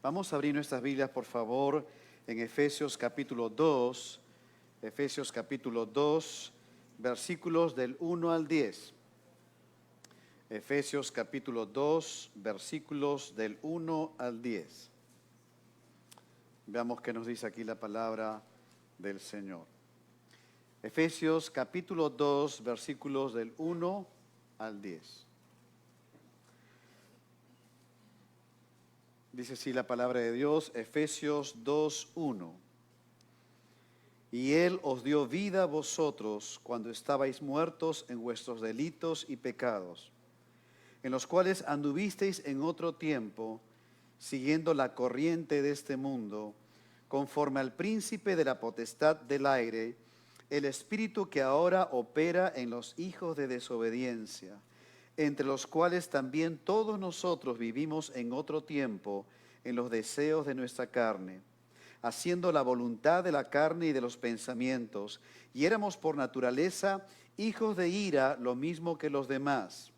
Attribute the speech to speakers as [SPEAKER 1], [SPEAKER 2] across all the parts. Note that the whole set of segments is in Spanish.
[SPEAKER 1] Vamos a abrir nuestras Biblias, por favor, en Efesios capítulo 2, versículos del 1 al 10. Efesios capítulo 2, versículos del 1 al 10. Veamos qué nos dice aquí la palabra del Señor. Efesios capítulo 2, versículos del 1 al 10. Dice así la palabra de Dios, Efesios 2:1. Y Él os dio vida a vosotros cuando estabais muertos en vuestros delitos y pecados, en los cuales anduvisteis en otro tiempo, siguiendo la corriente de este mundo, conforme al príncipe de la potestad del aire, el espíritu que ahora opera en los hijos de desobediencia, entre los cuales también todos nosotros vivimos en otro tiempo en los deseos de nuestra carne, haciendo la voluntad de la carne y de los pensamientos, y éramos por naturaleza hijos de ira, lo mismo que los demás.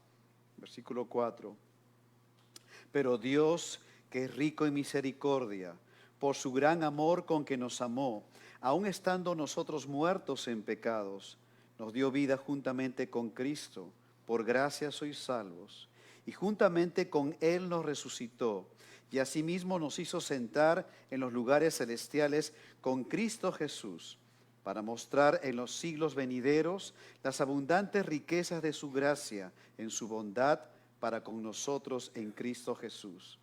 [SPEAKER 1] Versículo 4. Pero Dios, que es rico en misericordia, por su gran amor con que nos amó, aun estando nosotros muertos en pecados, nos dio vida juntamente con Cristo. Por gracia sois salvos, y juntamente con Él nos resucitó, y asimismo nos hizo sentar en los lugares celestiales con Cristo Jesús, para mostrar en los siglos venideros las abundantes riquezas de su gracia en su bondad para con nosotros en Cristo Jesús.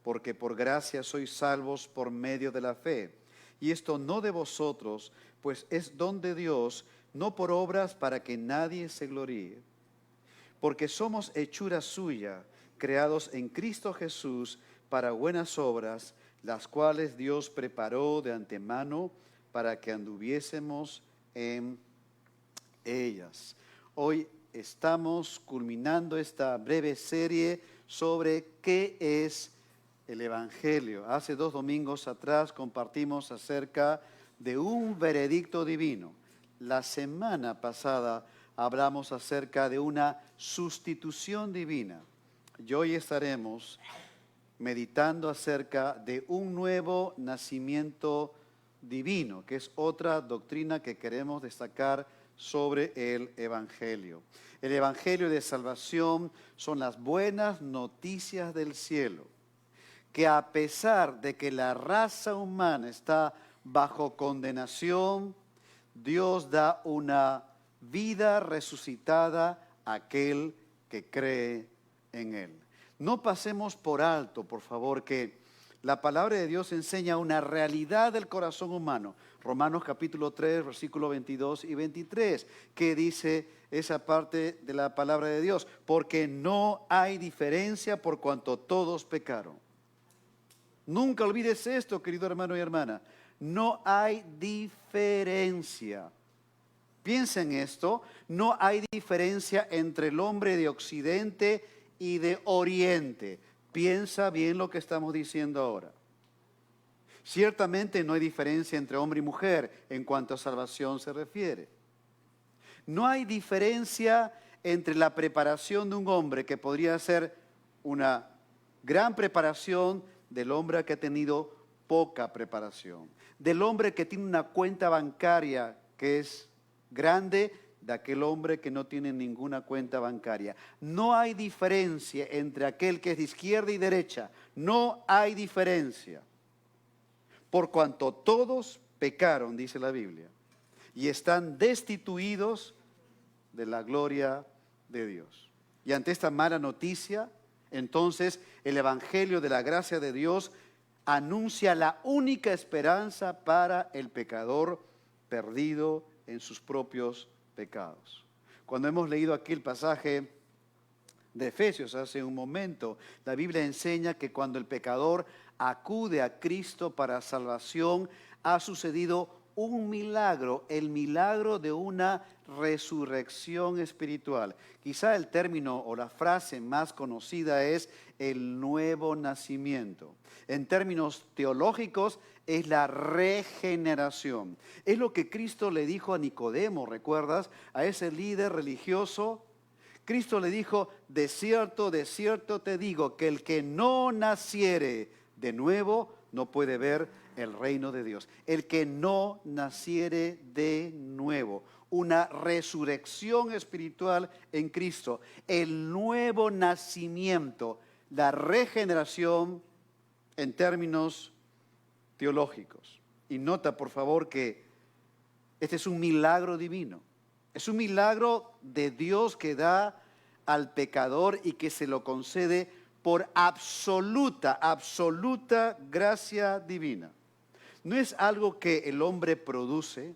[SPEAKER 1] Porque por gracia sois salvos por medio de la fe, y esto no de vosotros, pues es don de Dios, no por obras para que nadie se gloríe. Porque somos hechura suya, creados en Cristo Jesús para buenas obras, las cuales Dios preparó de antemano para que anduviésemos en ellas. Hoy estamos culminando esta breve serie sobre qué es el Evangelio. Hace 2 domingos atrás compartimos acerca de un veredicto divino. La semana pasada hablamos acerca de una sustitución divina. Y hoy estaremos meditando acerca de un nuevo nacimiento divino, que es otra doctrina que queremos destacar sobre el Evangelio. El Evangelio de salvación son las buenas noticias del cielo, que a pesar de que la raza humana está bajo condenación, Dios da una vida resucitada a aquel que cree en Él. No pasemos por alto, por favor, que la palabra de Dios enseña una realidad del corazón humano. Romanos capítulo 3, versículos 22 y 23, que dice esa parte de la palabra de Dios, porque no hay diferencia por cuanto todos pecaron. Nunca olvides esto, querido hermano y hermana. No hay diferencia. Piensa en esto, no hay diferencia entre el hombre de Occidente y de Oriente. Piensa bien lo que estamos diciendo ahora. Ciertamente no hay diferencia entre hombre y mujer en cuanto a salvación se refiere. No hay diferencia entre la preparación de un hombre, que podría ser una gran preparación, del hombre que ha tenido poca preparación, del hombre que tiene una cuenta bancaria que es grande, de aquel hombre que no tiene ninguna cuenta bancaria. No hay diferencia entre aquel que es de izquierda y derecha. No hay diferencia. Por cuanto todos pecaron, dice la Biblia, y están destituidos de la gloria de Dios. Y ante esta mala noticia, entonces el Evangelio de la gracia de Dios anuncia la única esperanza para el pecador perdido en sus propios pecados. Cuando hemos leído aquí el pasaje de Efesios hace un momento, la Biblia enseña que cuando el pecador acude a Cristo para salvación, ha sucedido un milagro, el milagro de una resurrección espiritual. Quizá el término o la frase más conocida es el nuevo nacimiento. En términos teológicos es la regeneración. Es lo que Cristo le dijo a Nicodemo, ¿recuerdas? A ese líder religioso. Cristo le dijo, de cierto te digo, que el que no naciere de nuevo no puede ver el reino de Dios. El que no naciere de nuevo, una resurrección espiritual en Cristo, el nuevo nacimiento, la regeneración en términos teológicos. Y nota, por favor, que este es un milagro divino. Es un milagro de Dios que da al pecador y que se lo concede por absoluta gracia divina. No es algo que el hombre produce,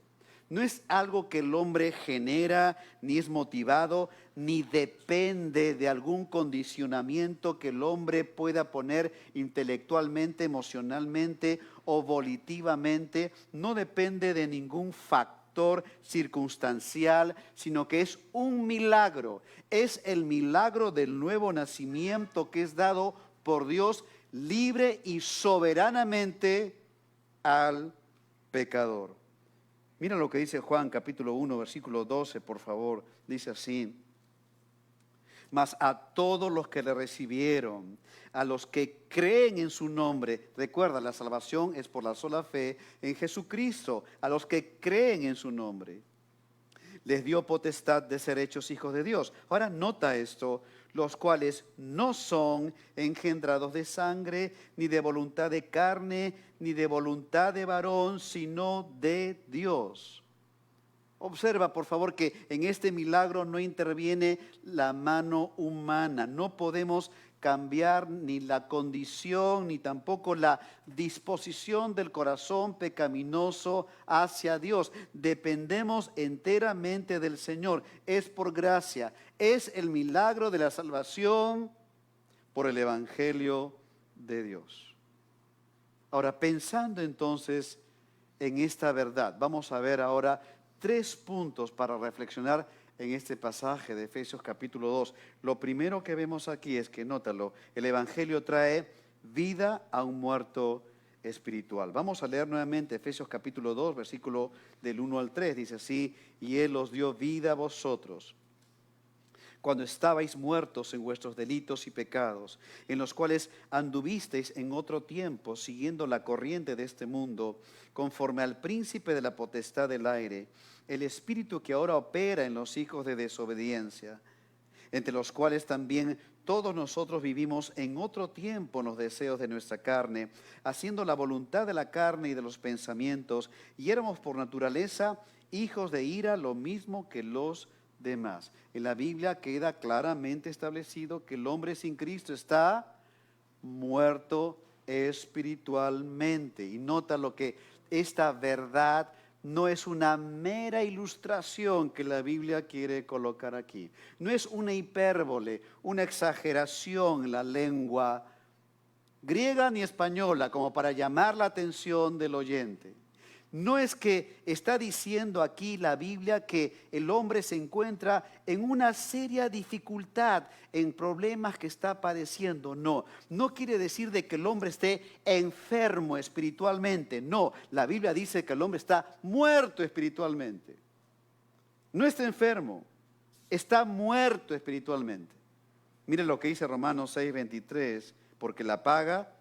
[SPEAKER 1] no es algo que el hombre genera, ni es motivado, ni depende de algún condicionamiento que el hombre pueda poner intelectualmente, emocionalmente o volitivamente. No depende de ningún factor circunstancial, sino que es un milagro. Es el milagro del nuevo nacimiento que es dado por Dios libre y soberanamente al pecador. Mira lo que dice Juan capítulo 1, versículo 12, por favor. Dice así: mas a todos los que le recibieron, a los que creen en su nombre, recuerda, la salvación es por la sola fe en Jesucristo, a los que creen en su nombre, les dio potestad de ser hechos hijos de Dios. Ahora nota esto: los cuales no son engendrados de sangre, ni de voluntad de carne, ni de voluntad de varón, sino de Dios. Observa, por favor, que en este milagro no interviene la mano humana. No podemos cambiar ni la condición, ni tampoco la disposición del corazón pecaminoso hacia Dios. Dependemos enteramente del Señor. Es por gracia. Es el milagro de la salvación por el Evangelio de Dios. Ahora, pensando entonces en esta verdad, vamos a ver ahora 3 puntos para reflexionar en este pasaje de Efesios capítulo 2. Lo primero que vemos aquí es que, nótalo, el Evangelio trae vida a un muerto espiritual. Vamos a leer nuevamente Efesios capítulo 2, versículo del 1 al 3. Dice así: y Él os dio vida a vosotros, cuando estabais muertos en vuestros delitos y pecados, en los cuales anduvisteis en otro tiempo, siguiendo la corriente de este mundo, conforme al príncipe de la potestad del aire, el espíritu que ahora opera en los hijos de desobediencia, entre los cuales también todos nosotros vivimos en otro tiempo en los deseos de nuestra carne, haciendo la voluntad de la carne y de los pensamientos, y éramos por naturaleza hijos de ira, lo mismo que los demás. En la Biblia queda claramente establecido que el hombre sin Cristo está muerto espiritualmente. Y nota lo que esta verdad no es una mera ilustración que la Biblia quiere colocar aquí. No es una hipérbole, una exageración en la lengua griega ni española como para llamar la atención del oyente. No es que está diciendo aquí la Biblia que el hombre se encuentra en una seria dificultad, en problemas que está padeciendo. No, no quiere decir de que el hombre esté enfermo espiritualmente. No, la Biblia dice que el hombre está muerto espiritualmente. No está enfermo, está muerto espiritualmente. Miren lo que dice Romanos 6:23, porque la paga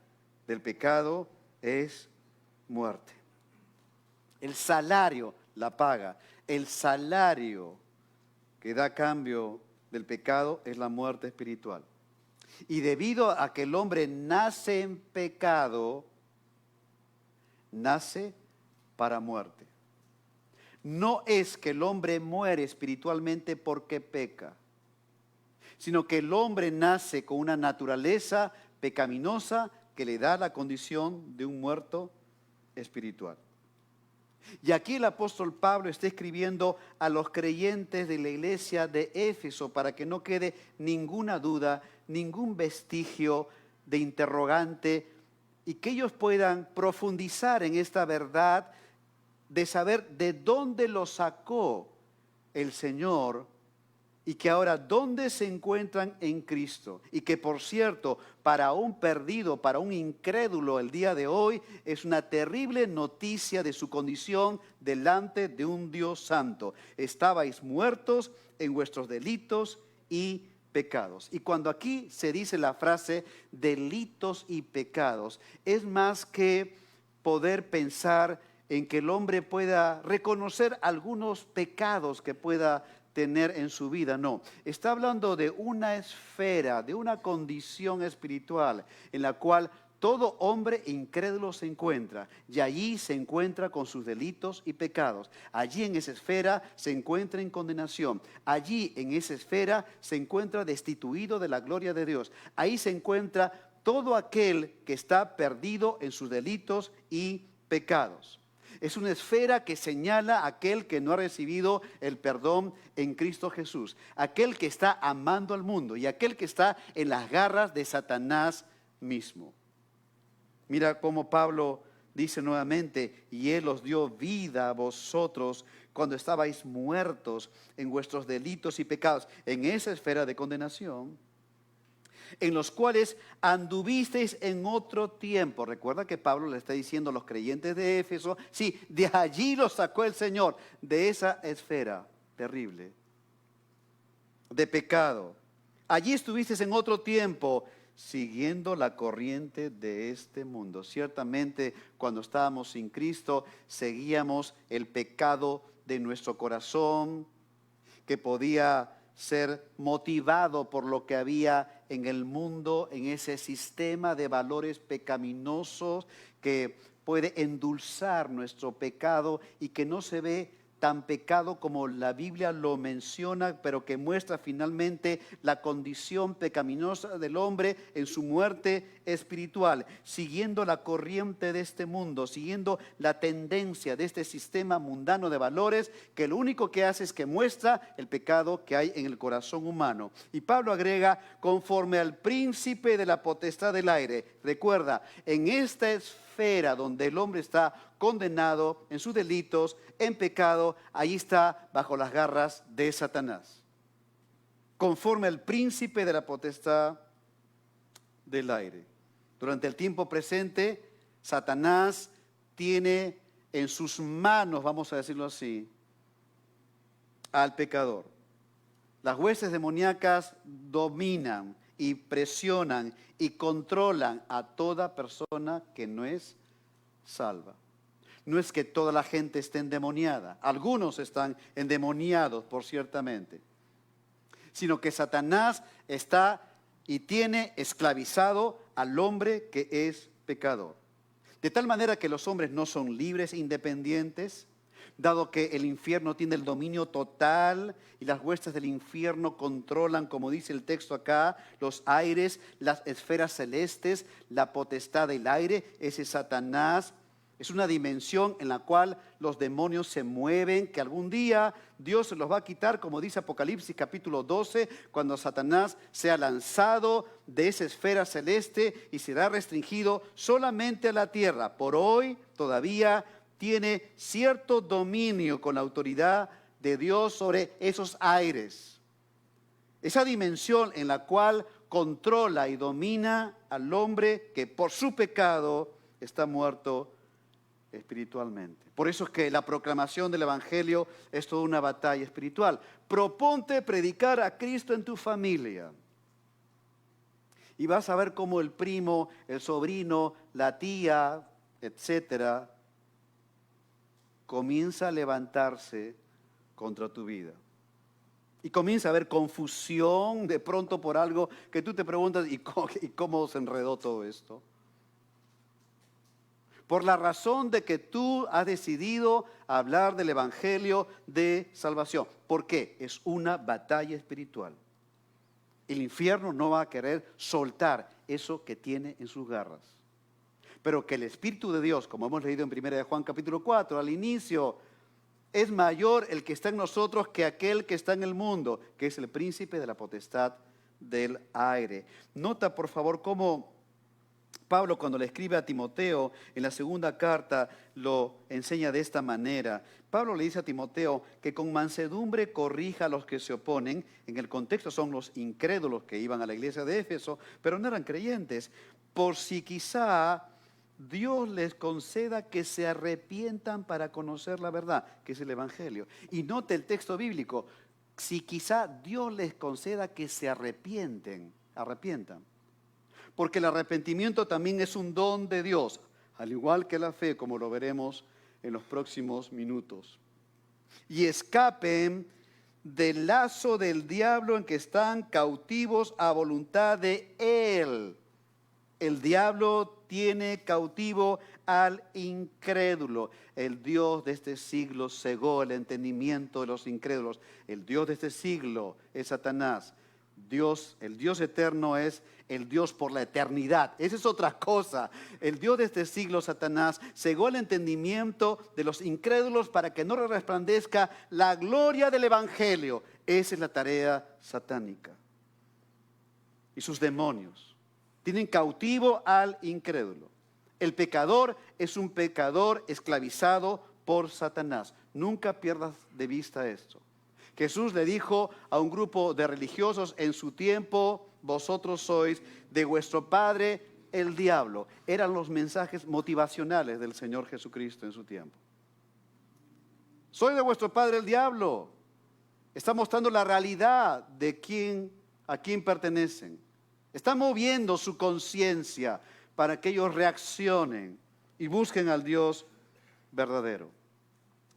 [SPEAKER 1] del pecado es muerte. El salario, la paga, el salario que da cambio del pecado es la muerte espiritual. Y debido a que el hombre nace en pecado, nace para muerte. No es que el hombre muere espiritualmente porque peca, sino que el hombre nace con una naturaleza pecaminosa que le da la condición de un muerto espiritual. Y aquí el apóstol Pablo está escribiendo a los creyentes de la iglesia de Éfeso para que no quede ninguna duda, ningún vestigio de interrogante y que ellos puedan profundizar en esta verdad de saber de dónde lo sacó el Señor y que ahora dónde se encuentran en Cristo. Y que, por cierto, para un perdido, para un incrédulo el día de hoy, es una terrible noticia de su condición delante de un Dios santo. Estabais muertos en vuestros delitos y pecados. Y cuando aquí se dice la frase delitos y pecados, es más que poder pensar en que el hombre pueda reconocer algunos pecados que pueda tener en su vida. No, está hablando de una esfera, de una condición espiritual en la cual todo hombre incrédulo se encuentra, y allí se encuentra con sus delitos y pecados. Allí en esa esfera se encuentra en condenación. Allí en esa esfera se encuentra destituido de la gloria de Dios. Ahí se encuentra todo aquel que está perdido en sus delitos y pecados. Es una esfera que señala a aquel que no ha recibido el perdón en Cristo Jesús, aquel que está amando al mundo y aquel que está en las garras de Satanás mismo. Mira cómo Pablo dice nuevamente, y Él os dio vida a vosotros cuando estabais muertos en vuestros delitos y pecados, en esa esfera de condenación, en los cuales anduvisteis en otro tiempo. Recuerda que Pablo le está diciendo a los creyentes de Éfeso, sí, de allí los sacó el Señor, de esa esfera terrible, de pecado. Allí estuvisteis en otro tiempo, siguiendo la corriente de este mundo. Ciertamente, cuando estábamos sin Cristo, seguíamos el pecado de nuestro corazón, que podía ser motivado por lo que había en el mundo, en ese sistema de valores pecaminosos que puede endulzar nuestro pecado y que no se ve tan pecado como la Biblia lo menciona, pero que muestra finalmente la condición pecaminosa del hombre en su muerte espiritual, siguiendo la corriente de este mundo, siguiendo la tendencia de este sistema mundano de valores, que lo único que hace es que muestra el pecado que hay en el corazón humano. Y Pablo agrega, conforme al príncipe de la potestad del aire. Recuerda, en esta esfera donde el hombre está condenado en sus delitos, en pecado, ahí está bajo las garras de Satanás. Conforme al príncipe de la potestad del aire. Durante el tiempo presente, Satanás tiene en sus manos, vamos a decirlo así, al pecador. Las huestes demoníacas dominan y presionan y controlan a toda persona que no es salva. No es que toda la gente esté endemoniada, algunos están endemoniados, por ciertamente, sino que Satanás está y tiene esclavizado al hombre que es pecador. De tal manera que los hombres no son libres e independientes, dado que el infierno tiene el dominio total y las huestes del infierno controlan, como dice el texto acá, los aires, las esferas celestes, la potestad del aire. Ese Satanás es una dimensión en la cual los demonios se mueven, que algún día Dios se los va a quitar, como dice Apocalipsis capítulo 12, cuando Satanás sea lanzado de esa esfera celeste y será restringido solamente a la tierra. Por hoy todavía tiene cierto dominio con la autoridad de Dios sobre esos aires. Esa dimensión en la cual controla y domina al hombre que por su pecado está muerto espiritualmente. Por eso es que la proclamación del Evangelio es toda una batalla espiritual. Proponte predicar a Cristo en tu familia. Y vas a ver cómo el primo, el sobrino, la tía, etcétera, comienza a levantarse contra tu vida. Y comienza a haber confusión de pronto por algo que tú te preguntas, ¿y cómo se enredó todo esto? Por la razón de que tú has decidido hablar del Evangelio de salvación. ¿Por qué? Es una batalla espiritual. El infierno no va a querer soltar eso que tiene en sus garras. Pero que el Espíritu de Dios, como hemos leído en 1 Juan capítulo 4, al inicio, es mayor el que está en nosotros que aquel que está en el mundo, que es el príncipe de la potestad del aire. Nota, por favor, cómo Pablo, cuando le escribe a Timoteo en la segunda carta, lo enseña de esta manera. Pablo le dice a Timoteo que con mansedumbre corrija a los que se oponen. En el contexto son los incrédulos que iban a la iglesia de Éfeso, pero no eran creyentes. Por si quizá Dios les conceda que se arrepientan para conocer la verdad, que es el Evangelio. Y note el texto bíblico. si quizá Dios les conceda que se arrepientan. Porque el arrepentimiento también es un don de Dios, al igual que la fe, como lo veremos en los próximos minutos. Y escapen del lazo del diablo en que están cautivos a voluntad de Él. El diablo tiene cautivo al incrédulo. El Dios de este siglo cegó el entendimiento de los incrédulos. El Dios de este siglo es Satanás. El Dios eterno es el Dios por la eternidad. Esa es otra cosa. El Dios de este siglo, Satanás, cegó el entendimiento de los incrédulos para que no resplandezca la gloria del Evangelio. Esa es la tarea satánica. Y sus demonios tienen cautivo al incrédulo. El pecador es un pecador esclavizado por Satanás. Nunca pierdas de vista esto. Jesús le dijo a un grupo de religiosos en su tiempo: vosotros sois de vuestro padre el diablo. Eran los mensajes motivacionales del Señor Jesucristo en su tiempo. Soy de vuestro padre el diablo. Está mostrando la realidad de a quién pertenecen. Está moviendo su conciencia para que ellos reaccionen y busquen al Dios verdadero.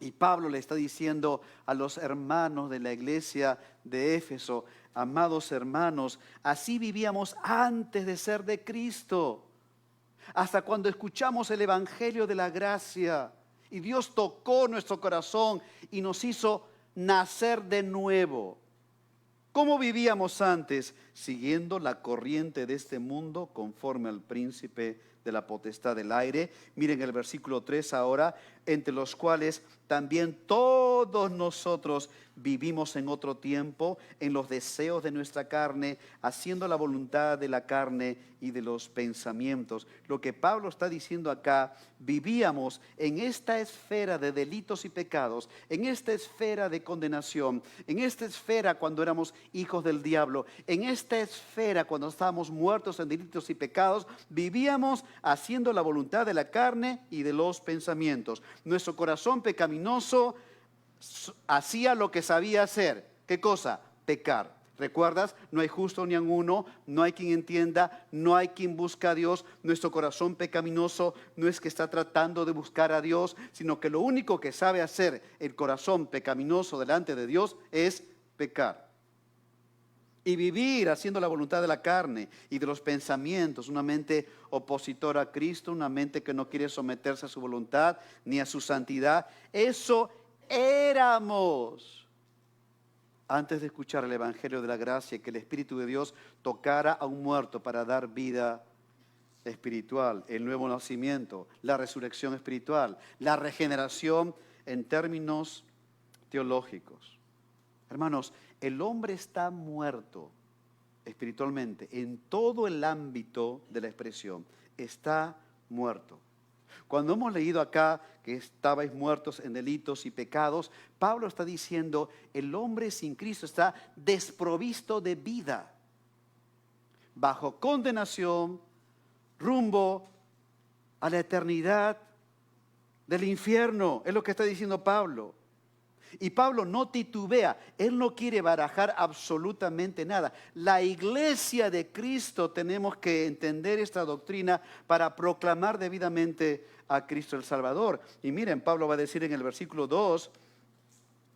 [SPEAKER 1] Y Pablo le está diciendo a los hermanos de la iglesia de Éfeso: amados hermanos, así vivíamos antes de ser de Cristo, hasta cuando escuchamos el evangelio de la gracia y Dios tocó nuestro corazón y nos hizo nacer de nuevo. ¿Cómo vivíamos antes? Siguiendo la corriente de este mundo, conforme al príncipe de la potestad del aire. Miren el versículo 3 ahora: entre los cuales también todos nosotros vivimos en otro tiempo, en los deseos de nuestra carne, haciendo la voluntad de la carne y de los pensamientos. Lo que Pablo está diciendo acá: vivíamos en esta esfera de delitos y pecados, en esta esfera de condenación, en esta esfera cuando éramos hijos del diablo, en esta esfera cuando estábamos muertos en delitos y pecados. Vivíamos haciendo la voluntad de la carne y de los pensamientos. Nuestro corazón pecaminoso hacía lo que sabía hacer. ¿Qué cosa? Pecar. ¿Recuerdas? No hay justo ni en uno, no hay quien entienda, no hay quien busca a Dios. Nuestro corazón pecaminoso no es que está tratando de buscar a Dios, sino que lo único que sabe hacer el corazón pecaminoso delante de Dios es pecar. Y vivir haciendo la voluntad de la carne y de los pensamientos, una mente opositora a Cristo, una mente que no quiere someterse a su voluntad ni a su santidad. Eso éramos antes de escuchar el evangelio de la gracia y que el Espíritu de Dios tocara a un muerto para dar vida espiritual, el nuevo nacimiento, la resurrección espiritual, la regeneración en términos teológicos. Hermanos, el hombre está muerto espiritualmente en todo el ámbito de la expresión. Está muerto. Cuando hemos leído acá que estabais muertos en delitos y pecados, Pablo está diciendo: el hombre sin Cristo está desprovisto de vida, bajo condenación, rumbo a la eternidad del infierno. Es lo que está diciendo Pablo. Y Pablo no titubea, él no quiere barajar absolutamente nada. La iglesia de Cristo tenemos que entender esta doctrina para proclamar debidamente a Cristo el Salvador. Y miren, Pablo va a decir en el versículo 2,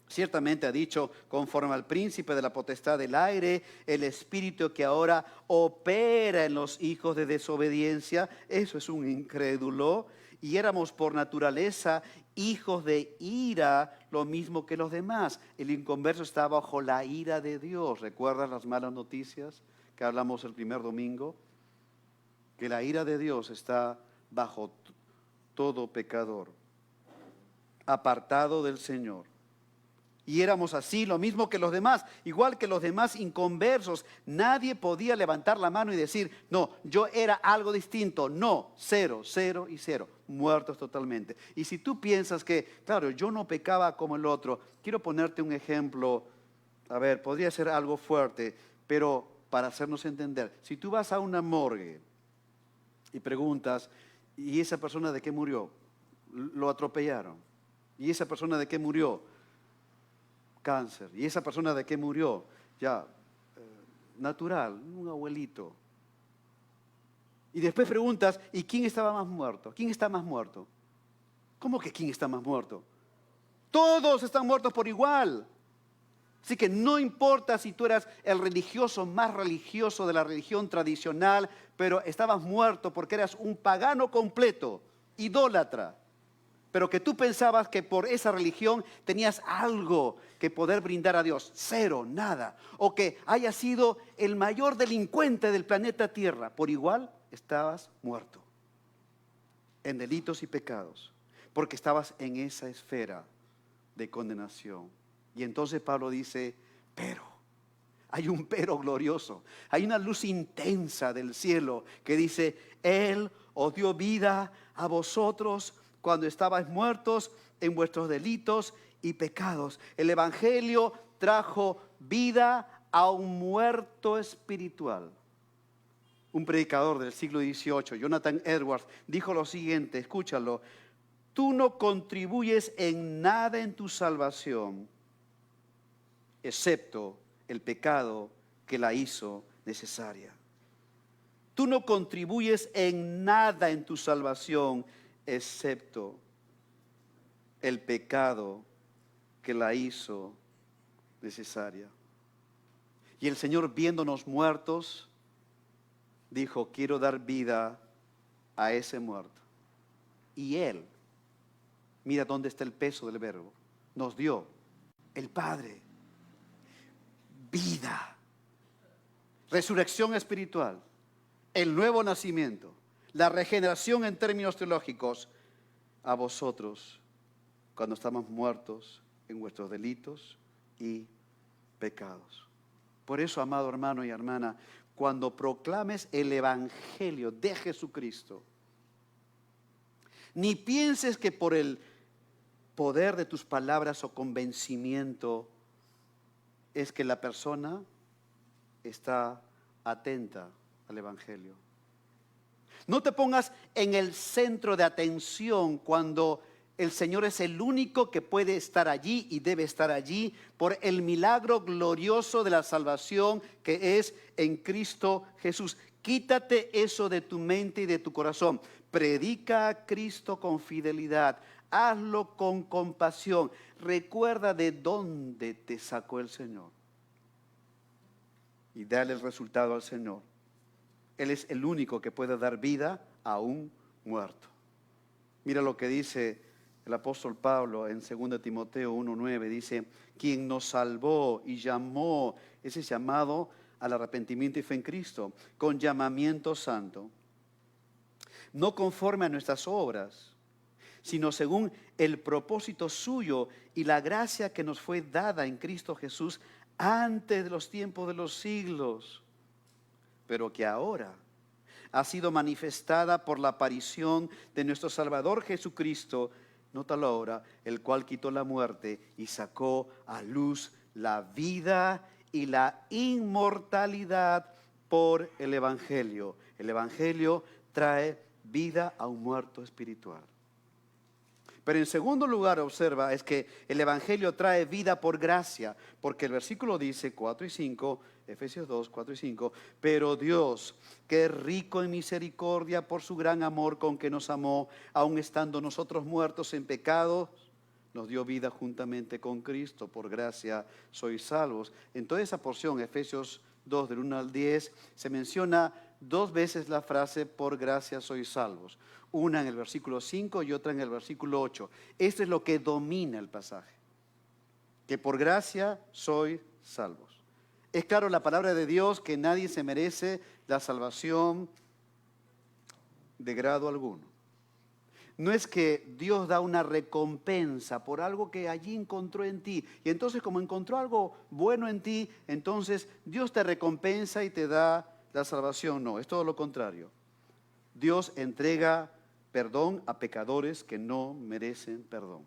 [SPEAKER 1] ciertamente ha dicho: conforme al príncipe de la potestad del aire, el espíritu que ahora opera en los hijos de desobediencia. Eso es un incrédulo. Y éramos por naturaleza hijos de ira, lo mismo que los demás. El inconverso está bajo la ira de Dios. ¿Recuerdas las malas noticias que hablamos el primer domingo? Que la ira de Dios está bajo todo pecador, apartado del Señor. Y éramos así, lo mismo que los demás, igual que los demás inconversos. Nadie podía levantar la mano y decir: no, yo era algo distinto. No, cero, cero y cero, muertos totalmente. Y si tú piensas que, claro, yo no pecaba como el otro, quiero ponerte un ejemplo. A ver, podría ser algo fuerte, pero para hacernos entender. Si tú vas a una morgue y preguntas: ¿y esa persona de qué murió? Lo atropellaron. ¿Y esa persona de qué murió? cáncer. ¿Y esa persona de qué murió? Ya, natural, un abuelito. Y después preguntas, ¿y quién estaba más muerto? ¿Quién está más muerto? ¿Cómo que quién está más muerto? Todos están muertos por igual. Así que no importa si tú eras el religioso más religioso de la religión tradicional, pero estabas muerto porque eras un pagano completo, idólatra, pero que tú pensabas que por esa religión tenías algo que poder brindar a Dios. Cero, nada. O que hayas sido el mayor delincuente del planeta Tierra. Por igual estabas muerto en delitos y pecados, porque estabas en esa esfera de condenación. Y entonces Pablo dice, pero, hay un pero glorioso, hay una luz intensa del cielo que dice, Él os dio vida a vosotros cuando estabais muertos en vuestros delitos y pecados. El Evangelio trajo vida a un muerto espiritual. Un predicador del siglo XVIII, Jonathan Edwards, dijo lo siguiente, escúchalo, tú no contribuyes en nada en tu salvación, excepto el pecado que la hizo necesaria. Tú no contribuyes en nada en tu salvación, excepto el pecado que la hizo necesaria. Y el Señor, viéndonos muertos, dijo, quiero dar vida a ese muerto. Y Él, mira dónde está el peso del verbo, nos dio, el Padre, vida, resurrección espiritual, el nuevo nacimiento, la regeneración en términos teológicos, a vosotros cuando estamos muertos en vuestros delitos y pecados. Por eso, amado hermano y hermana, cuando proclames el Evangelio de Jesucristo, ni pienses que por el poder de tus palabras o convencimiento es que la persona está atenta al Evangelio. No te pongas en el centro de atención cuando el Señor es el único que puede estar allí y debe estar allí por el milagro glorioso de la salvación que es en Cristo Jesús. Quítate eso de tu mente y de tu corazón. Predica a Cristo con fidelidad. Hazlo con compasión. Recuerda de dónde te sacó el Señor. Y dale el resultado al Señor. Él es el único que puede dar vida a un muerto. Mira lo que dice el apóstol Pablo en 2 Timoteo 1:9. Dice, quien nos salvó y llamó, ese llamado al arrepentimiento y fe en Cristo, con llamamiento santo, no conforme a nuestras obras, sino según el propósito suyo y la gracia que nos fue dada en Cristo Jesús antes de los tiempos de los siglos, pero que ahora ha sido manifestada por la aparición de nuestro Salvador Jesucristo, nótalo ahora, el cual quitó la muerte y sacó a luz la vida y la inmortalidad por el Evangelio. El Evangelio trae vida a un muerto espiritual. Pero en segundo lugar, observa, es que el Evangelio trae vida por gracia, porque el versículo dice 4 y 5, Efesios 2, 4 y 5, pero Dios, que es rico en misericordia por su gran amor con que nos amó, aun estando nosotros muertos en pecados, nos dio vida juntamente con Cristo, por gracia sois salvos. En toda esa porción, Efesios 2, del 1 al 10, se menciona 2 veces la frase, por gracia sois salvos. Una en el versículo 5 y otra en el versículo 8. Esto es lo que domina el pasaje. Que por gracia sois salvos. Es claro la palabra de Dios que nadie se merece la salvación de grado alguno. No es que Dios da una recompensa por algo que allí encontró en ti. Y entonces como encontró algo bueno en ti, entonces Dios te recompensa y te da la salvación. No, es todo lo contrario. Dios entrega perdón a pecadores que no merecen perdón.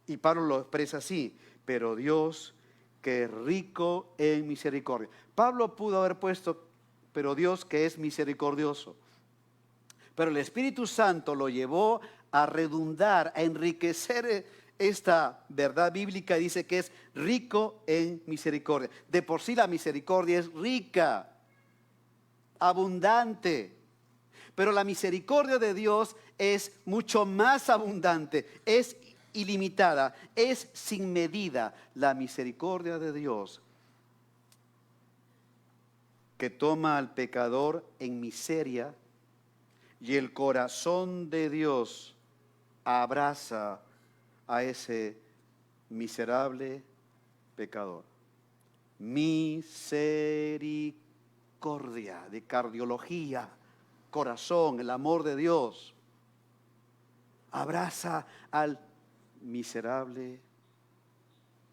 [SPEAKER 1] Y Pablo lo expresa así, pero Dios que es rico en misericordia. Pablo pudo haber puesto, pero Dios que es misericordioso. Pero el Espíritu Santo lo llevó a redundar, a enriquecer esta verdad bíblica, dice que es rico en misericordia. De por sí la misericordia es rica, abundante. Pero la misericordia de Dios es mucho más abundante, es ilimitada, es sin medida. La misericordia de Dios que toma al pecador en miseria, y el corazón de Dios abraza a ese miserable pecador. Misericordia, de cardiología, corazón, el amor de Dios, abraza al miserable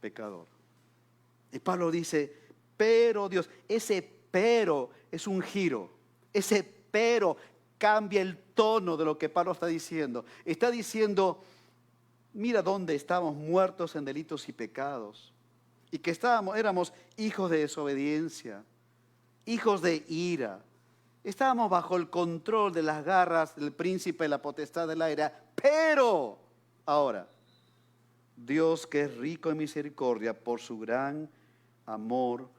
[SPEAKER 1] pecador. Y Pablo dice, pero Dios, ese pero es un giro, ese pero cambia el tono de lo que Pablo está diciendo. Está diciendo, mira dónde estábamos muertos en delitos y pecados, y que éramos hijos de desobediencia, hijos de ira. Estábamos bajo el control de las garras del príncipe de la potestad del aire, pero ahora, Dios, que es rico en misericordia por su gran amor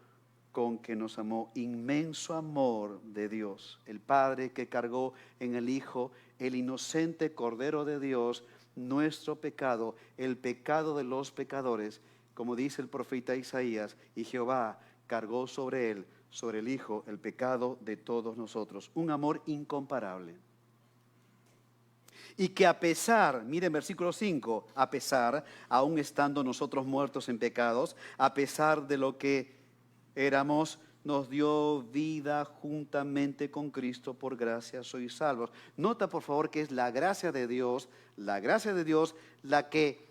[SPEAKER 1] con que nos amó, inmenso amor de Dios, el Padre que cargó en el Hijo, el inocente Cordero de Dios, nuestro pecado, el pecado de los pecadores, como dice el profeta Isaías, y Jehová cargó sobre él, sobre el Hijo, el pecado de todos nosotros. Un amor incomparable. Y que a pesar, miren versículo 5, a pesar, aún estando nosotros muertos en pecados, a pesar de lo que éramos, nos dio vida juntamente con Cristo, por gracia sois salvos. Nota por favor que es la gracia de Dios la que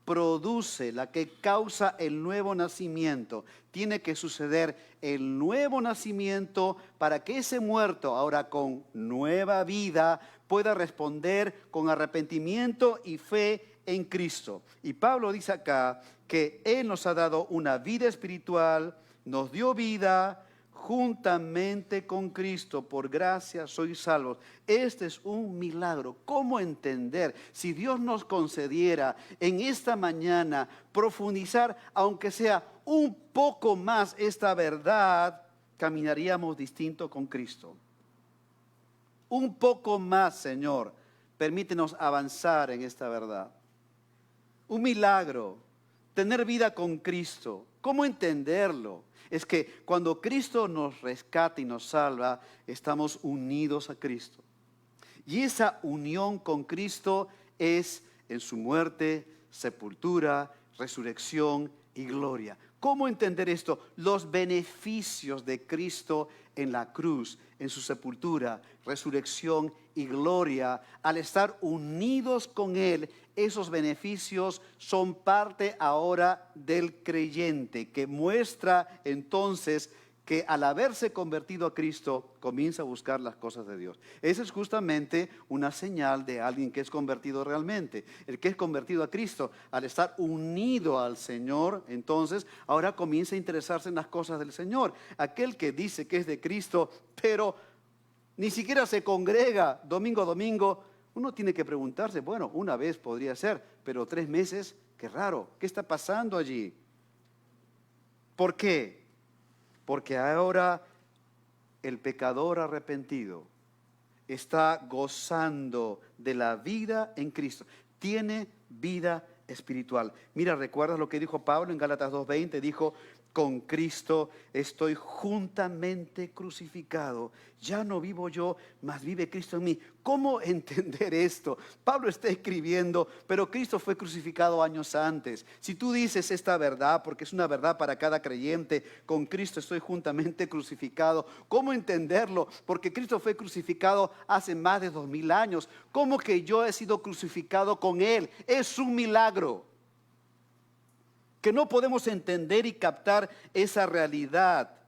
[SPEAKER 1] produce, la que causa el nuevo nacimiento. Tiene que suceder el nuevo nacimiento para que ese muerto, ahora con nueva vida, pueda responder con arrepentimiento y fe en Cristo. Y Pablo dice acá que Él nos ha dado una vida espiritual, nos dio vida juntamente con Cristo, por gracia sois salvos. Este es un milagro. ¿Cómo entender? Si Dios nos concediera en esta mañana profundizar, aunque sea un poco más esta verdad, caminaríamos distinto con Cristo. Un poco más, Señor, permítenos avanzar en esta verdad. Un milagro, tener vida con Cristo. ¿Cómo entenderlo? Es que cuando Cristo nos rescata y nos salva, estamos unidos a Cristo. Y esa unión con Cristo es en su muerte, sepultura, resurrección y gloria. ¿Cómo entender esto? Los beneficios de Cristo en la cruz, en su sepultura, resurrección y gloria, al estar unidos con Él, esos beneficios son parte ahora del creyente, que muestra entonces que al haberse convertido a Cristo, comienza a buscar las cosas de Dios. Esa es justamente una señal de alguien que es convertido realmente. El que es convertido a Cristo, al estar unido al Señor, entonces ahora comienza a interesarse en las cosas del Señor. Aquel que dice que es de Cristo, pero ni siquiera se congrega domingo a domingo, uno tiene que preguntarse, bueno, una vez podría ser, pero 3 meses, qué raro, ¿qué está pasando allí? ¿Por qué? Porque ahora el pecador arrepentido está gozando de la vida en Cristo. Tiene vida espiritual. Mira, ¿recuerdas lo que dijo Pablo en Gálatas 2:20? Dijo, con Cristo estoy juntamente crucificado. Ya no vivo yo, mas vive Cristo en mí. ¿Cómo entender esto? Pablo está escribiendo, pero Cristo fue crucificado años antes. Si tú dices esta verdad, porque es una verdad para cada creyente, con Cristo estoy juntamente crucificado. ¿Cómo entenderlo? Porque Cristo fue crucificado hace más de 2000 años. ¿Cómo que yo he sido crucificado con Él? Es un milagro. Que no podemos entender y captar esa realidad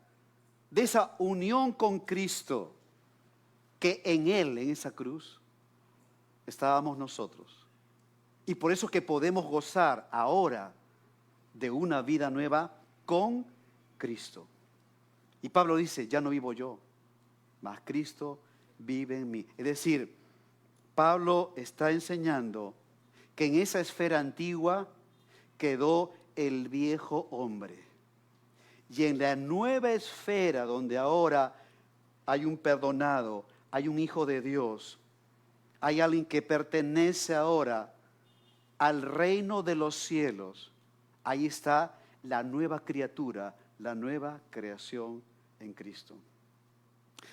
[SPEAKER 1] de esa unión con Cristo, que en Él, en esa cruz, estábamos nosotros. Y por eso que podemos gozar ahora de una vida nueva con Cristo. Y Pablo dice, ya no vivo yo, mas Cristo vive en mí. Es decir, Pablo está enseñando que en esa esfera antigua quedó el viejo hombre. Y en la nueva esfera donde ahora hay un perdonado, hay un hijo de Dios, hay alguien que pertenece ahora al reino de los cielos, ahí está la nueva criatura, la nueva creación en Cristo.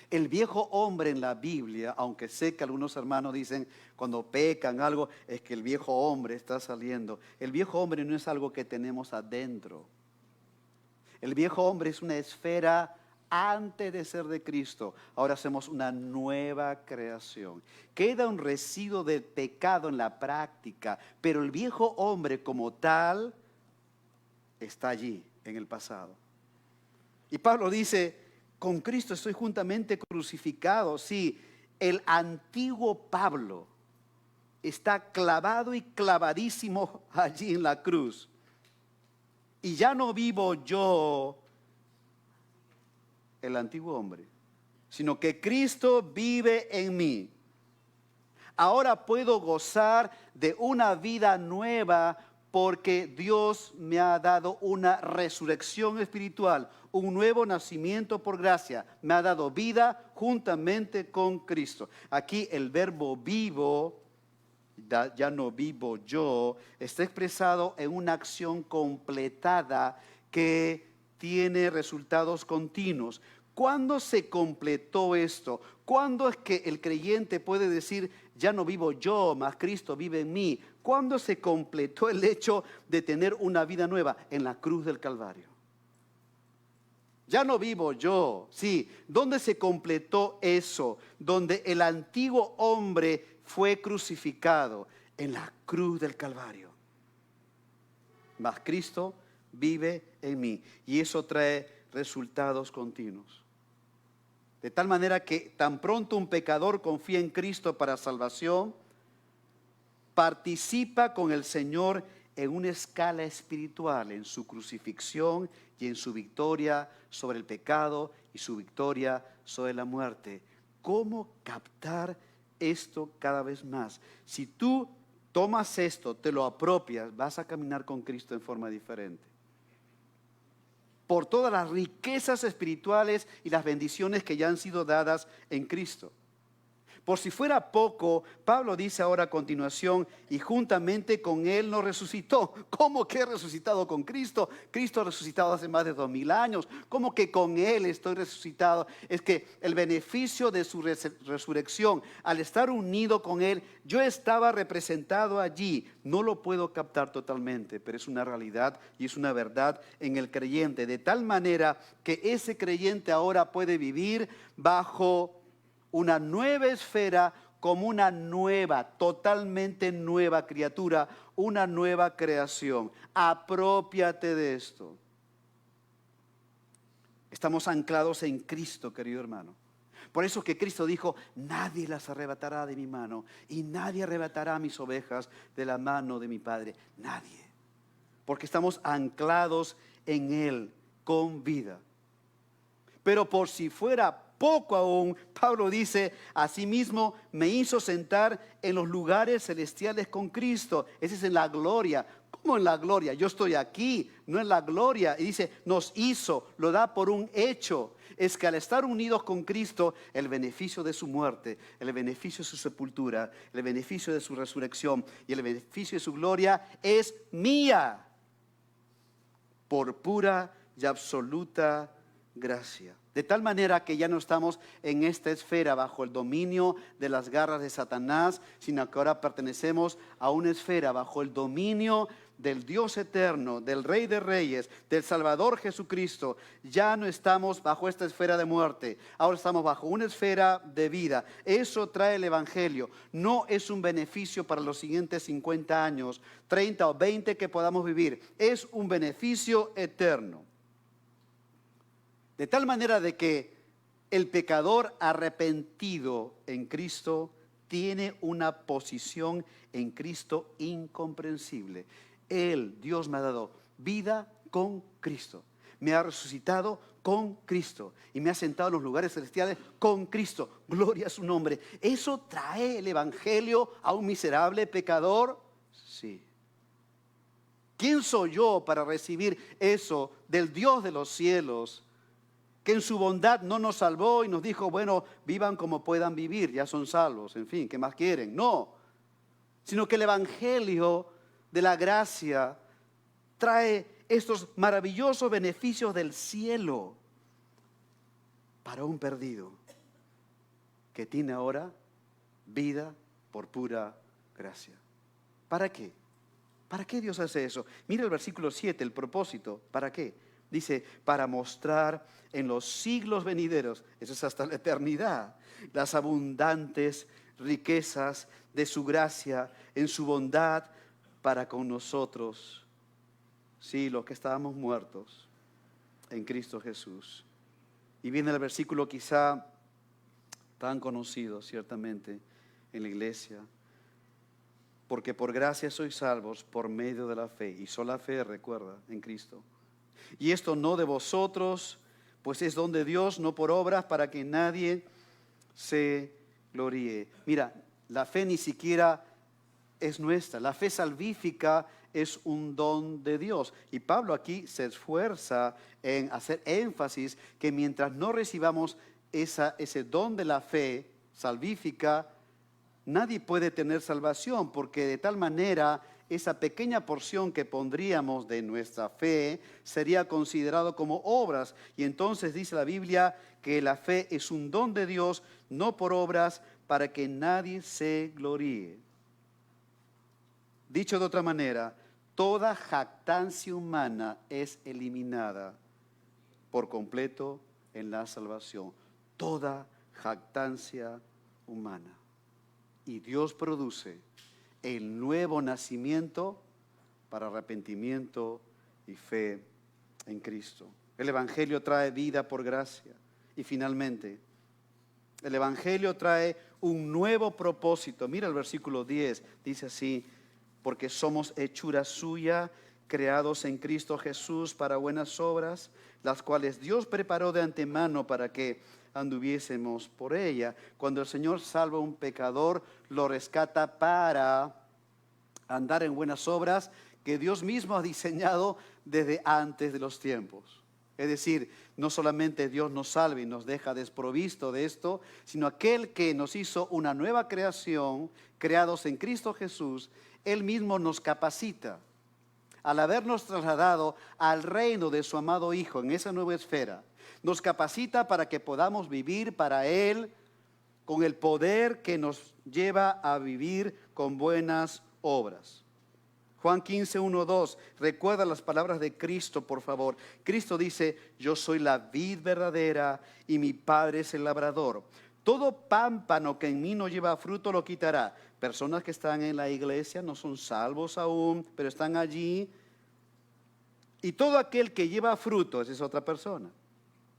[SPEAKER 1] El viejo hombre en la Biblia, aunque sé que algunos hermanos dicen cuando pecan algo, es que el viejo hombre está saliendo. El viejo hombre no es algo que tenemos adentro. El viejo hombre es una esfera antes de ser de Cristo. Ahora hacemos una nueva creación. Queda un residuo del pecado en la práctica, pero el viejo hombre como tal está allí en el pasado. Y Pablo dice, con Cristo estoy juntamente crucificado. Sí, el antiguo Pablo está clavado y clavadísimo allí en la cruz. Y ya no vivo yo, el antiguo hombre, sino que Cristo vive en mí. Ahora puedo gozar de una vida nueva porque Dios me ha dado una resurrección espiritual, un nuevo nacimiento por gracia. Me ha dado vida juntamente con Cristo. Aquí el verbo vivo, ya no vivo yo, está expresado en una acción completada que tiene resultados continuos. ¿Cuándo se completó esto? ¿Cuándo es que el creyente puede decir, ya no vivo yo, mas Cristo vive en mí? ¿Cuándo se completó el hecho de tener una vida nueva? En la cruz del Calvario. Ya no vivo yo, sí. ¿Dónde se completó eso? Donde el antiguo hombre fue crucificado, en la cruz del Calvario. Mas Cristo vive en mí y eso trae resultados continuos. De tal manera que tan pronto un pecador confía en Cristo para salvación, participa con el Señor en una escala espiritual, en su crucifixión y en su victoria sobre el pecado y su victoria sobre la muerte. ¿Cómo captar esto cada vez más? Si tú tomas esto, te lo apropias, vas a caminar con Cristo en forma diferente. Por todas las riquezas espirituales y las bendiciones que ya han sido dadas en Cristo. Por si fuera poco, Pablo dice ahora a continuación, y juntamente con Él nos resucitó. ¿Cómo que he resucitado con Cristo? Cristo ha resucitado hace más de 2000 años. ¿Cómo que con Él estoy resucitado? Es que el beneficio de su resurrección, al estar unido con Él, yo estaba representado allí. No lo puedo captar totalmente, pero es una realidad y es una verdad en el creyente. De tal manera que ese creyente ahora puede vivir bajo una nueva esfera como una nueva, totalmente nueva criatura, una nueva creación. Aprópiate de esto. Estamos anclados en Cristo, querido hermano. Por eso que Cristo dijo, nadie las arrebatará de mi mano y nadie arrebatará mis ovejas de la mano de mi Padre. Nadie. Porque estamos anclados en Él con vida. Pero por si fuera poco aún, Pablo dice, asimismo me hizo sentar en los lugares celestiales con Cristo. Ese es en la gloria. ¿Cómo en la gloria? Yo estoy aquí, no en la gloria. Y dice, nos hizo, lo da por un hecho. Es que al estar unidos con Cristo, el beneficio de su muerte, el beneficio de su sepultura, el beneficio de su resurrección y el beneficio de su gloria es mía. Por pura y absoluta gracia. De tal manera que ya no estamos en esta esfera bajo el dominio de las garras de Satanás, sino que ahora pertenecemos a una esfera bajo el dominio del Dios eterno, del Rey de Reyes, del Salvador Jesucristo. Ya no estamos bajo esta esfera de muerte, ahora estamos bajo una esfera de vida. Eso trae el Evangelio. No es un beneficio para los siguientes 50 años, 30 o 20 que podamos vivir. Es un beneficio eterno. De tal manera de que el pecador arrepentido en Cristo tiene una posición en Cristo incomprensible. Él, Dios me ha dado vida con Cristo. Me ha resucitado con Cristo. Y me ha sentado en los lugares celestiales con Cristo. Gloria a su nombre. ¿Eso trae el Evangelio a un miserable pecador? Sí. ¿Quién soy yo para recibir eso del Dios de los cielos, que en su bondad no nos salvó y nos dijo, bueno, vivan como puedan vivir, ya son salvos, en fin, ¿qué más quieren? No, sino que el Evangelio de la gracia trae estos maravillosos beneficios del cielo para un perdido que tiene ahora vida por pura gracia. ¿Para qué? ¿Para qué Dios hace eso? Mira el versículo 7, el propósito. ¿Para qué? Dice, para mostrar en los siglos venideros, eso es hasta la eternidad, las abundantes riquezas de su gracia en su bondad para con nosotros. Sí, los que estábamos muertos en Cristo Jesús. Y viene el versículo quizá tan conocido ciertamente en la iglesia. Porque por gracia sois salvos por medio de la fe. Y sola fe, recuerda, en Cristo. Y esto no de vosotros, pues es don de Dios, no por obras, para que nadie se gloríe. Mira, la fe ni siquiera es nuestra. La fe salvífica es un don de Dios. Y Pablo aquí se esfuerza en hacer énfasis que mientras no recibamos ese don de la fe salvífica, nadie puede tener salvación, porque de tal manera esa pequeña porción que pondríamos de nuestra fe sería considerado como obras. Y entonces dice la Biblia que la fe es un don de Dios, no por obras, para que nadie se gloríe. Dicho de otra manera, toda jactancia humana es eliminada por completo en la salvación. Toda jactancia humana. Y Dios produce el nuevo nacimiento para arrepentimiento y fe en Cristo. El Evangelio trae vida por gracia. Y finalmente, el Evangelio trae un nuevo propósito. Mira el versículo 10, dice así, porque somos hechura suya, creados en Cristo Jesús para buenas obras, las cuales Dios preparó de antemano para que anduviésemos por ella. Cuando el Señor salva a un pecador, lo rescata para andar en buenas obras que Dios mismo ha diseñado desde antes de los tiempos. Es decir, no solamente Dios nos salva y nos deja desprovisto de esto, sino aquel que nos hizo una nueva creación, creados en Cristo Jesús, Él mismo nos capacita. Al habernos trasladado al reino de su amado Hijo en esa nueva esfera, nos capacita para que podamos vivir para Él con el poder que nos lleva a vivir con buenas obras. Juan 15, 1, 2, recuerda las palabras de Cristo, por favor. Cristo dice, yo soy la vid verdadera y mi Padre es el labrador. Todo pámpano que en mí no lleva fruto lo quitará. Personas que están en la iglesia no son salvos aún, pero están allí. Y todo aquel que lleva fruto, esa es otra persona,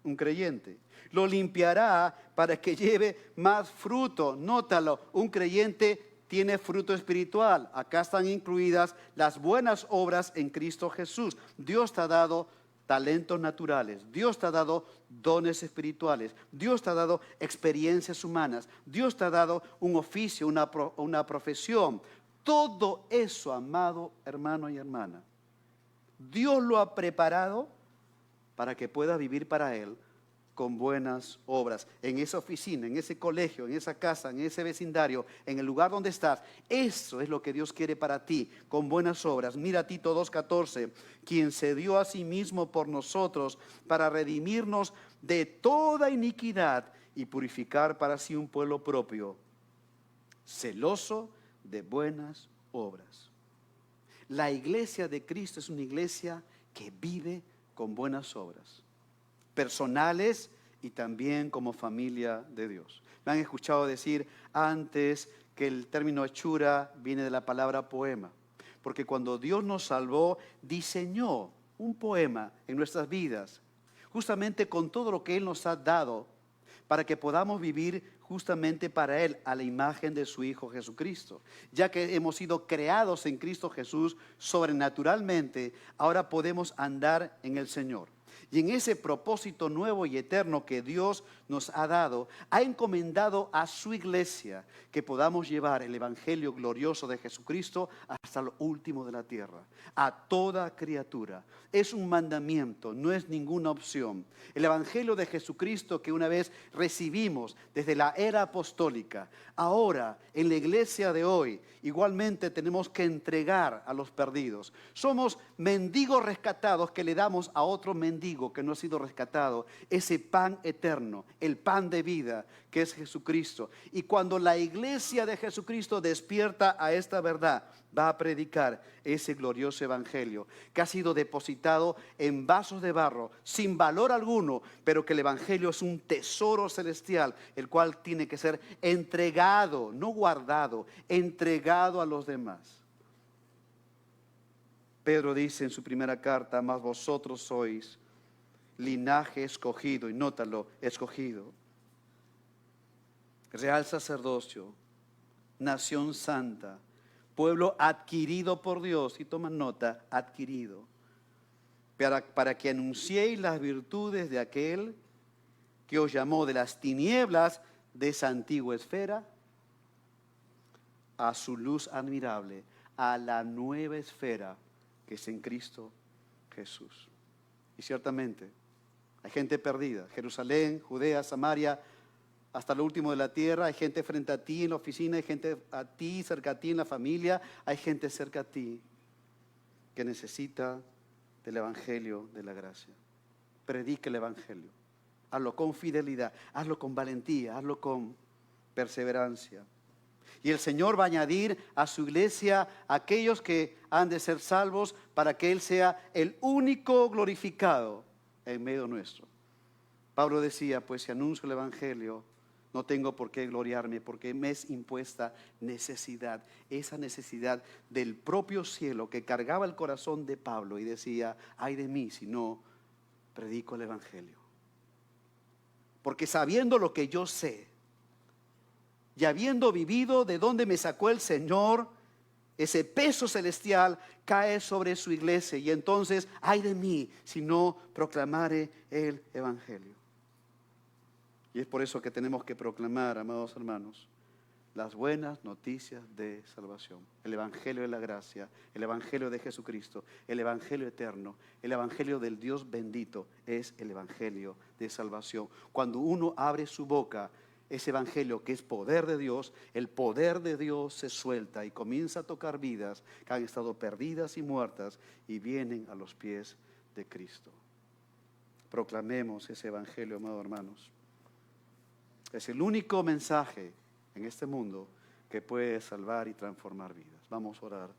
[SPEAKER 1] un creyente, lo limpiará para que lleve más fruto. Nótalo, un creyente tiene fruto espiritual. Acá están incluidas las buenas obras en Cristo Jesús. Dios te ha dado talentos naturales. Dios te ha dado dones espirituales. Dios te ha dado experiencias humanas. Dios te ha dado un oficio, una profesión. Todo eso, amado hermano y hermana, Dios lo ha preparado para que puedas vivir para Él con buenas obras. En esa oficina, en ese colegio, en esa casa, en ese vecindario, en el lugar donde estás. Eso es lo que Dios quiere para ti, con buenas obras. Mira Tito 2:14, quien se dio a sí mismo por nosotros para redimirnos de toda iniquidad y purificar para sí un pueblo propio, celoso de buenas obras. La iglesia de Cristo es una iglesia que vive con buenas obras, personales y también como familia de Dios. Me han escuchado decir antes que el término hechura viene de la palabra poema, porque cuando Dios nos salvó, diseñó un poema en nuestras vidas, justamente con todo lo que Él nos ha dado, para que podamos vivir justamente para Él, a la imagen de su Hijo Jesucristo. Ya que hemos sido creados en Cristo Jesús sobrenaturalmente, ahora podemos andar en el Señor. Y en ese propósito nuevo y eterno que Dios nos ha dado, ha encomendado a su iglesia que podamos llevar el evangelio glorioso de Jesucristo hasta lo último de la tierra, a toda criatura. Es un mandamiento, no es ninguna opción. El evangelio de Jesucristo que una vez recibimos desde la era apostólica, ahora en la iglesia de hoy, igualmente tenemos que entregar a los perdidos. Somos mendigos rescatados que le damos a otro mendigo que no ha sido rescatado ese pan eterno, el pan de vida que es Jesucristo. Y cuando la iglesia de Jesucristo despierta a esta verdad, va a predicar ese glorioso evangelio que ha sido depositado en vasos de barro sin valor alguno, pero que el evangelio es un tesoro celestial, el cual tiene que ser entregado, no guardado, entregado a los demás. Pedro dice en su primera carta: mas vosotros sois linaje escogido, y nótalo, escogido, real sacerdocio, nación santa, pueblo adquirido por Dios, y toman nota, adquirido, para que anunciéis las virtudes de aquel que os llamó de las tinieblas de esa antigua esfera a su luz admirable, a la nueva esfera que es en Cristo Jesús. Y ciertamente hay gente perdida, Jerusalén, Judea, Samaria, hasta lo último de la tierra. Hay gente frente a ti en la oficina, hay gente a ti, cerca a ti en la familia, hay gente cerca a ti que necesita del evangelio de la gracia. Predica el evangelio, hazlo con fidelidad, hazlo con valentía, hazlo con perseverancia. Y el Señor va a añadir a su iglesia aquellos que han de ser salvos para que Él sea el único glorificado en medio nuestro. Pablo decía: pues si anuncio el evangelio, no tengo por qué gloriarme, porque me es impuesta necesidad. Esa necesidad del propio cielo que cargaba el corazón de Pablo y decía: ay de mí si no predico el evangelio. Porque sabiendo lo que yo sé, y habiendo vivido de donde me sacó el Señor, ese peso celestial cae sobre su iglesia. Y entonces, ay de mí si no proclamare el evangelio. Y es por eso que tenemos que proclamar, amados hermanos, las buenas noticias de salvación. El evangelio de la gracia, el evangelio de Jesucristo, el evangelio eterno, el evangelio del Dios bendito es el evangelio de salvación. Cuando uno abre su boca, ese evangelio que es poder de Dios, el poder de Dios se suelta y comienza a tocar vidas que han estado perdidas y muertas y vienen a los pies de Cristo. Proclamemos ese evangelio, amados hermanos. Es el único mensaje en este mundo que puede salvar y transformar vidas. Vamos a orar.